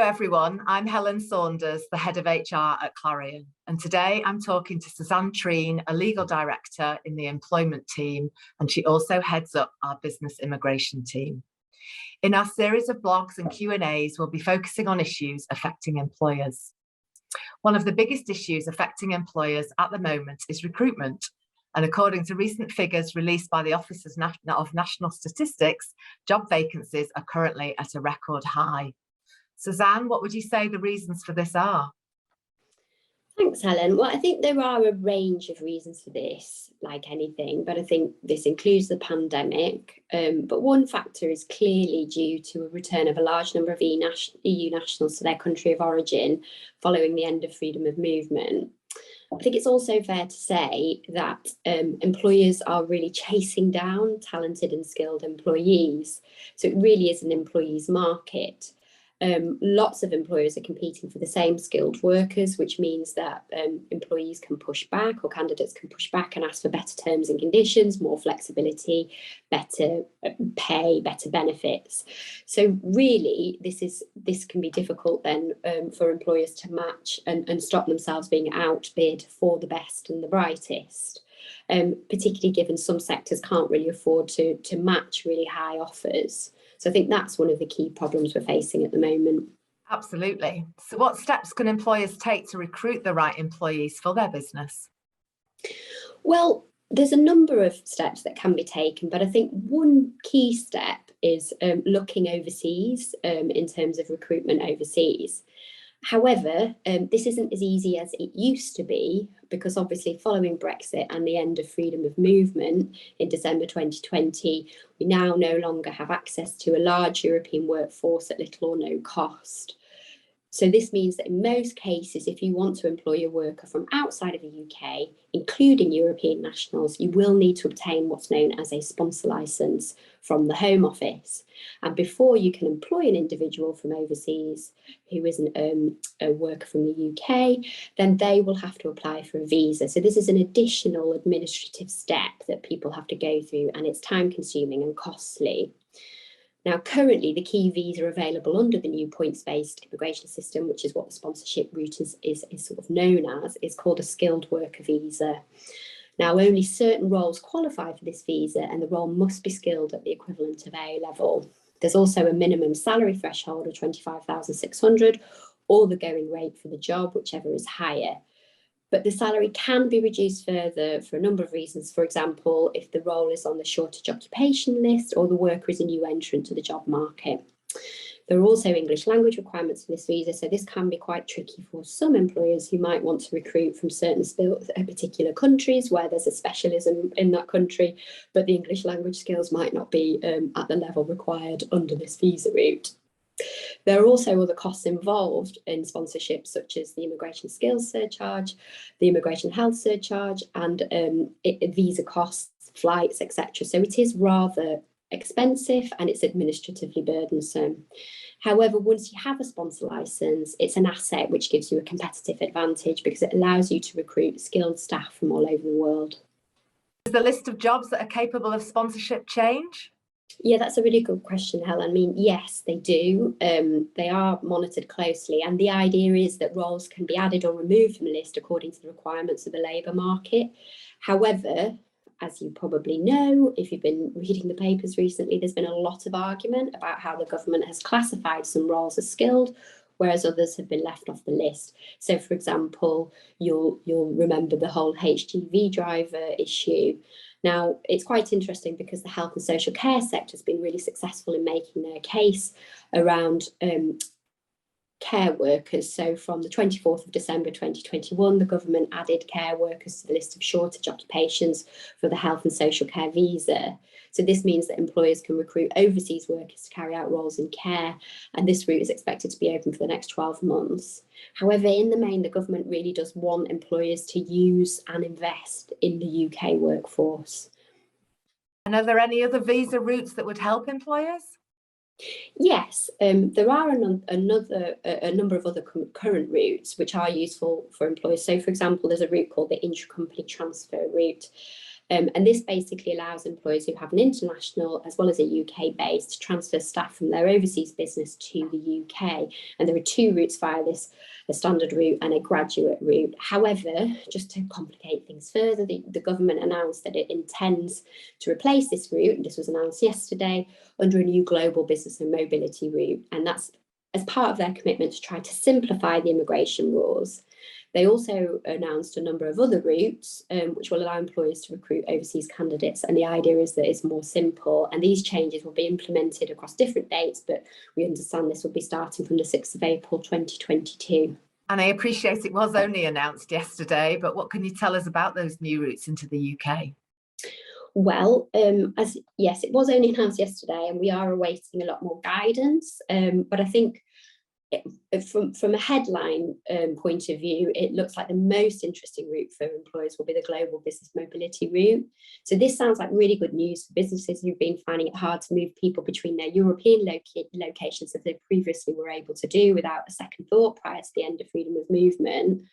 everyone, I'm Helen Saunders, the head of HR at Clarion, and today I'm talking to Suzanne Treen, a legal director in the employment team, and she also heads up our business immigration team. In our series of blogs and Q&As, we'll be focusing on issues affecting employers. One of the biggest issues affecting employers at the moment is recruitment, and according to recent figures released by the Office of National Statistics, job vacancies are currently at a record high. Suzanne, what would you say the reasons for this are? Thanks, Helen. Well, I think there are a range of reasons for this, like anything, but I think this includes the pandemic. But one factor is clearly due to a return of a large number of EU nationals to their country of origin following the end of freedom of movement. I think it's also fair to say that employers are really chasing down talented and skilled employees. So it really is an employees market. Lots of employers are competing for the same skilled workers, which means that employees can push back, or candidates can push back and ask for better terms and conditions, more flexibility, better pay, better benefits. So really, this can be difficult then for employers to match and stop themselves being outbid for the best and the brightest. Particularly given some sectors can't really afford to match really high offers. So I think that's one of the key problems we're facing at the moment. Absolutely. So what steps can employers take to recruit the right employees for their business? Well, there's a number of steps that can be taken, but I think one key step is looking overseas in terms of recruitment overseas. However, this isn't as easy as it used to be, because obviously following Brexit and the end of freedom of movement in December 2020, we now no longer have access to a large European workforce at little or no cost. So this means that in most cases, if you want to employ a worker from outside of the UK, including European nationals, you will need to obtain what's known as a sponsor licence from the Home Office. And before you can employ an individual from overseas who isn't a worker from the UK, then they will have to apply for a visa. So this is an additional administrative step that people have to go through, and it's time consuming and costly. Now, currently, the key visa available under the new points-based immigration system, which is what the sponsorship route is sort of known as, is called a skilled worker visa. Now, only certain roles qualify for this visa, and the role must be skilled at the equivalent of A level. There's also a minimum salary threshold of 25,600, or the going rate for the job, whichever is higher. But the salary can be reduced further for a number of reasons. For example, if the role is on the shortage occupation list, or the worker is a new entrant to the job market. There are also English language requirements for this visa, so this can be quite tricky for some employers who might want to recruit from certain particular countries where there's a specialism in that country, but the English language skills might not be at the level required under this visa route. There are also other costs involved in sponsorship, such as the immigration skills surcharge, the immigration health surcharge, and visa costs, flights, etc. So it is rather expensive and it's administratively burdensome. However, once you have a sponsor licence, it's an asset which gives you a competitive advantage because it allows you to recruit skilled staff from all over the world. Does the list of jobs that are capable of sponsorship change? Yeah, that's a really good question, Helen. I mean, yes, they do. They are monitored closely, and the idea is that roles can be added or removed from the list according to the requirements of the labour market. However, as you probably know, if you've been reading the papers recently, there's been a lot of argument about how the government has classified some roles as skilled, whereas others have been left off the list. So, for example, you'll remember the whole HGV driver issue. Now, it's quite interesting because the health and social care sector has been really successful in making their case around care workers. So from the 24th of December 2021, the government added care workers to the list of shortage occupations for the health and social care visa. So this means that employers can recruit overseas workers to carry out roles in care, and this route is expected to be open for the next 12 months. However, in the main, the government really does want employers to use and invest in the UK workforce. And are there any other visa routes that would help employers? Yes, there are a number of other current routes which are useful for employers. So, for example, there's a route called the intra-company transfer route. And this basically allows employers who have an international as well as a UK base to transfer staff from their overseas business to the UK. And there are two routes via this, a standard route and a graduate route. However, just to complicate things further, the government announced that it intends to replace this route, and this was announced yesterday, under a new global business and mobility route. And that's as part of their commitment to try to simplify the immigration rules. They also announced a number of other routes which will allow employers to recruit overseas candidates. And the idea is that it's more simple, and these changes will be implemented across different dates, but we understand this will be starting from the 6th of April 2022. And I appreciate it was only announced yesterday, but what can you tell us about those new routes into the UK? Well, yes, it was only announced yesterday, and we are awaiting a lot more guidance. But I think from a headline point of view, it looks like the most interesting route for employers will be the global business mobility route. So this sounds like really good news for businesses who've been finding it hard to move people between their European locations as they previously were able to do without a second thought prior to the end of freedom of movement.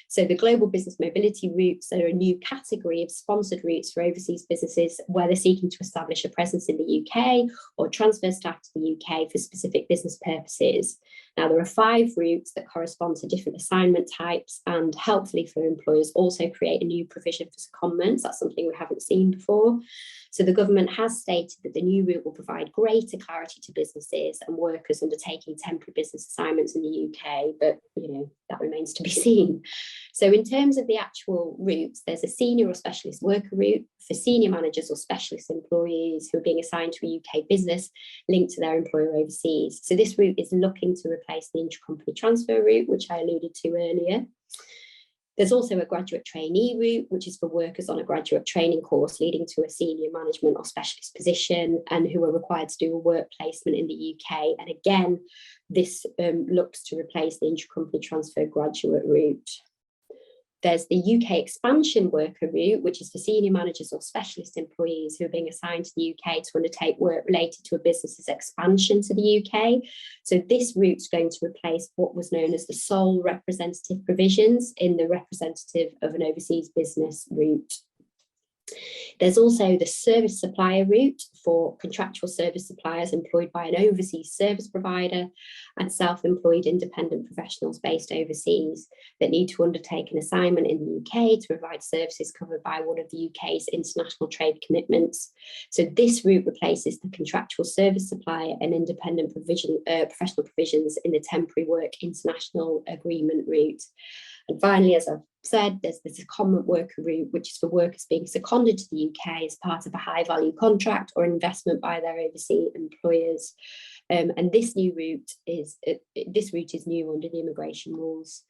So the global business mobility routes are a new category of sponsored routes for overseas businesses where they're seeking to establish a presence in the UK or transfer staff to the UK for specific business purposes. Now, there are 5 routes that correspond to different assignment types, and helpfully for employers also create a new provision for secondments. That's something we haven't seen before. So the government has stated that the new route will provide greater clarity to businesses and workers undertaking temporary business assignments in the UK, but that remains to be seen. So in terms of the actual routes, there's a senior or specialist worker route for senior managers or specialist employees who are being assigned to a UK business linked to their employer overseas. So this route is looking to replace the intercompany transfer route, which I alluded to earlier. There's also a graduate trainee route, which is for workers on a graduate training course leading to a senior management or specialist position and who are required to do a work placement in the UK. And again, this looks to replace the intercompany transfer graduate route. There's the UK expansion worker route, which is for senior managers or specialist employees who are being assigned to the UK to undertake work related to a business's expansion to the UK. So this route is going to replace what was known as the sole representative provisions in the representative of an overseas business route. There's also the service supplier route for contractual service suppliers employed by an overseas service provider and self-employed independent professionals based overseas that need to undertake an assignment in the UK to provide services covered by one of the UK's international trade commitments. So this route replaces the contractual service supplier and independent professional provisions in the temporary work international agreement route. And finally, as I've said, there's the secondment worker route, which is for workers being seconded to the UK as part of a high value contract or investment by their overseas employers. And this route is new under the immigration rules.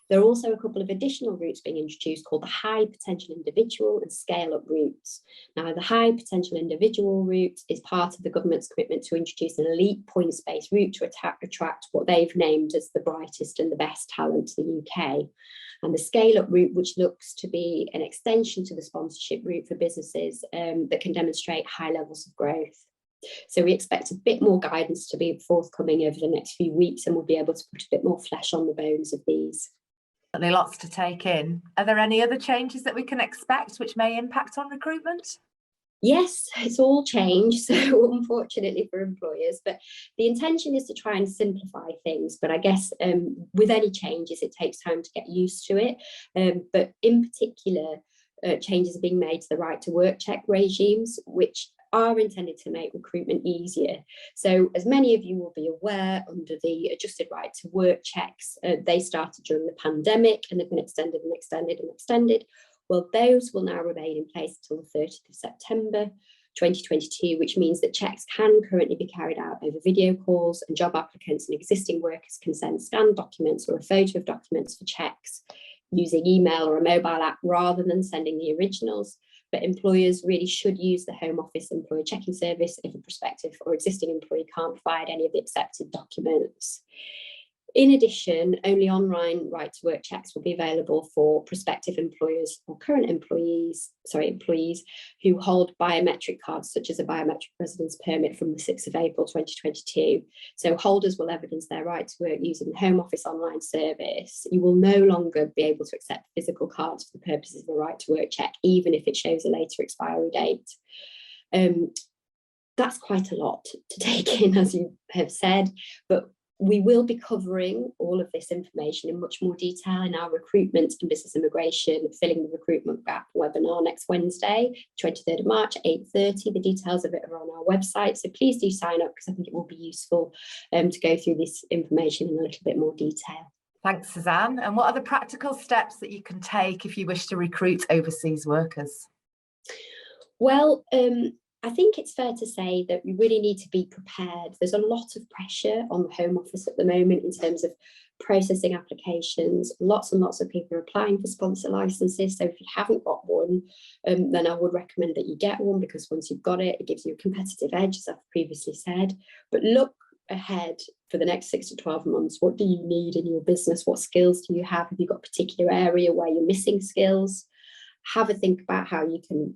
There are also a couple of additional routes being introduced called the high potential individual and scale up routes. Now, the high potential individual route is part of the government's commitment to introduce an elite points-based route to attract what they've named as the brightest and the best talent to the UK. And the scale-up route, which looks to be an extension to the sponsorship route for businesses that can demonstrate high levels of growth. So we expect a bit more guidance to be forthcoming over the next few weeks, and we'll be able to put a bit more flesh on the bones of these. Certainly lots to take in. Are there any other changes that we can expect which may impact on recruitment? Yes, it's all changed, so unfortunately for employers, but the intention is to try and simplify things. But I guess with any changes, it takes time to get used to it. But in particular, changes are being made to the right to work check regimes, which are intended to make recruitment easier. So as many of you will be aware, under the adjusted right to work checks, they started during the pandemic and they've been extended and extended and extended. Well, those will now remain in place until the 30th of September 2022, which means that checks can currently be carried out over video calls, and job applicants and existing workers can send scanned documents or a photo of documents for checks using email or a mobile app rather than sending the originals. But employers really should use the Home Office employer checking service if a prospective or existing employee can't provide any of the accepted documents. In addition, only online right to work checks will be available for prospective employers or current employees who hold biometric cards, such as a biometric residence permit from the 6th of April 2022. So holders will evidence their right to work using the Home Office online service. You will no longer be able to accept physical cards for the purposes of a right to work check, even if it shows a later expiry date. That's quite a lot to take in, as you have said, but we will be covering all of this information in much more detail in our recruitment and business immigration filling the recruitment gap webinar next Wednesday, 23rd of March, 8:30. The details of it are on our website, so please do sign up because I think it will be useful to go through this information in a little bit more detail. Thanks, Suzanne. And what are the practical steps that you can take if you wish to recruit overseas workers? Well, I think it's fair to say that we really need to be prepared. There's a lot of pressure on the Home Office at the moment in terms of processing applications. Lots and lots of people are applying for sponsor licenses. So if you haven't got one, then I would recommend that you get one, because once you've got it, it gives you a competitive edge, as I've previously said. But look ahead for the next 6 to 12 months. What do you need in your business? What skills do you have? Have you got a particular area where you're missing skills? Have a think about how you can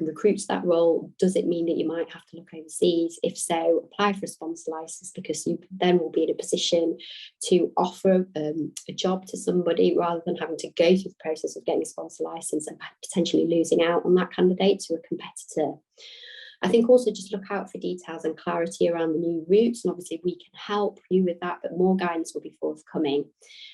recruit to that role. Does it mean that you might have to look overseas? If so, apply for a sponsor license, because you then will be in a position to offer a job to somebody rather than having to go through the process of getting a sponsor license and potentially losing out on that candidate to a competitor. I think also just look out for details and clarity around the new routes, and obviously we can help you with that, but more guidance will be forthcoming.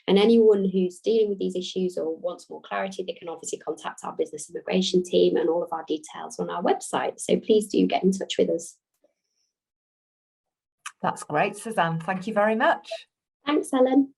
And anyone who's dealing with these issues or wants more clarity, they can obviously contact our business immigration team, and all of our details on our website. So please do get in touch with us. That's great, Suzanne. Thank you very much. Thanks, Helen.